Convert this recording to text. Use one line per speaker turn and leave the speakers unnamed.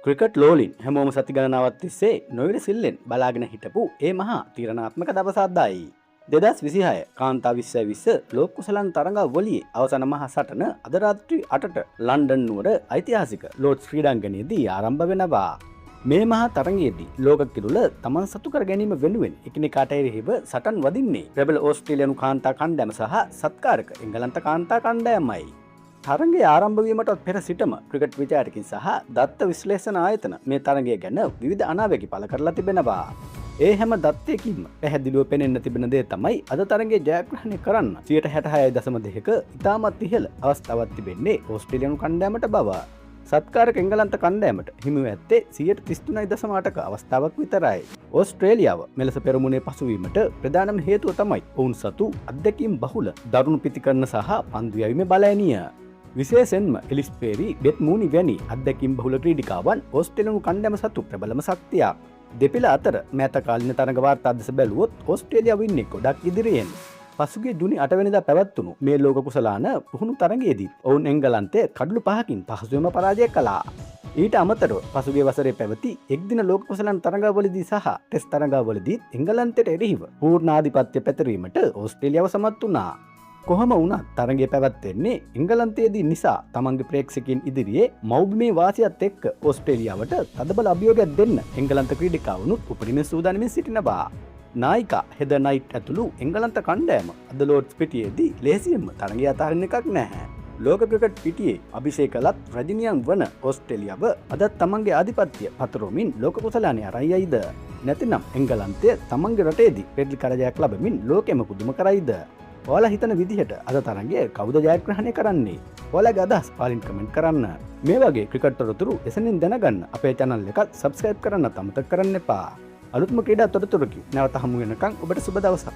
Cricket ලෝලින් හැමෝම සති ගණනාවක් තිස්සේ නොවිල සිල්ලෙන් බලාගෙන හිටපු ඒ මහා තීරණාත්මක දවසක්දායි. 2026 කාන්තා 2020 ලෝක කුසලන් තරඟාවලියේ අවසන් මහා සටන අද රාත්‍රී 8ට ලන්ඩන් නුවර ඓතිහාසික ලෝඩ්ස් ක්‍රීඩාංගණයේදී ආරම්භ වෙනවා. මේ මහා තරඟයේදී ලෝක කිරුළ තමන් සතු කර ගැනීම වෙනුවෙන් එකිනෙකාට එරෙහිව සටන් වදින්නේ ප්‍රබල ඕස්ට්‍රේලියානු කාන්තා කණ්ඩායම සහ සත්කාරක එංගලන්ත කාන්තා කණ්ඩායමයි. තරඟයේ ආරම්භ වීමටත් පෙර සිටම ක්‍රිකට් විචාරකින් සහ දත්ත විශ්ලේෂණ ආයතන මේ තරඟය ගැන විවිධ අනාවැකි පළ කරලා තිබෙනවා. ඒ හැම දත්තයකින්ම පැහැදිලිව පෙනෙන්න තිබෙන දේ තමයි අද තරඟයේ ජයග්‍රහණය කරන්න 66.2ක ඉතාමත් ඉහළ අවස්ථාවක් තිබෙන්නේ ඕස්ට්‍රේලියානු කණ්ඩායමට බව. සත්කාරක එංගලන්ත කණ්ඩායමට හිමිව ඇත්තේ 33.8ක අවස්ථාවක් විතරයි. ඕස්ට්‍රේලියාව මෙලෙස පෙරමුණේ පසුවීමට ප්‍රධානම හේතුව තමයි ඔවුන් සතු අත්දැකීම් බහුල දරුණු පිතිකරන සහ පන්දු යැවීමේ බලෑනිය. විශේෂයෙන්ම එලිස් පේරි, බෙත් මූනි වැනි අත්දැකීම් බහුල ක්‍රීඩිකාවන් ඕස්ට්‍රේලියානු කණ්ඩායම සතු ප්‍රබලම ශක්තියක්. දෙපිළ අතර මෑත කාලින තරඟ වාර්තා දෙස බැලුවොත් ඕස්ට්‍රේලියාව ඉන්නේ ගොඩක් ඉදිරියෙන්. පසුගිය ජුනි 8 වෙනිදා පැවැත්වුණු මේ ලෝක කුසලාන පුහුණු තරඟයේදී ඔවුන් එංගලන්තයේ කඩලු 5කින් පහසුවෙන්ම පරාජය කළා. ඊට අමතරව පසුගිය වසරේ පැවති එක්දින ලෝක කුසලාන තරඟවලදී සහ ටෙස්ට් තරඟවලදී එංගලන්තයට එරෙහිව පූර්ණ ආධිපත්‍ය පැතිරීමට ඕස්ට්‍රේලියාව සමත් වුණා. කොහොම වුණත් තරඟය පැවැත්වෙන්නේ එංගලන්තයේදී නිසා තමන්ගේ ප්‍රේක්ෂකයන් ඉදිරියේ මව්බිමේ වාසියත් එක්ක ඕස්ට්‍රේලියාවට තදබල අභියෝගයක් දෙන්න එංගලන්ත ක්‍රීඩිකාවනුත් උපරිම සූදානමින් සිටිනවා. නායිකා හෙදර් නයිට් ඇතුළු එංගලන්ත කණ්ඩායම අද ලෝඩ්ස් පිටියේදී ලේසියෙන්ම තරඟය අතහරින්න එකක් නැහැ. ලෝක ක්‍රිකට් පිටියේ අභිෂේකලත් රජිනියන් වන ඕස්ට්‍රේලියාව අද තමන්ගේ ආධිපත්‍ය පතුරවමින් ලෝක කුසලානේ අරන් යයිද? නැතිනම් එංගලන්තය තමන්ගේ රටේදී පෙරලි කරජයක් ලැබමින් ලෝකෙම පුදුම කරයිද? ඔයාලා හිතන විදිහට අද තරඟය කවුද ජයග්‍රහණය කරන්නේ? ඔයාලගේ අදහස් පාලින් කමෙන්ට් කරන්න. මේ වගේ ක්‍රිකට් තොරතුරු එසෙනින් දැනගන්න අපේ channel එකත් subscribe කරන්න අමතක කරන්න එපා. අලුත්ම ක්‍රීඩා තොරතුරුකින් නැවත හමු වෙනකන් ඔබට සුබ දවසක්.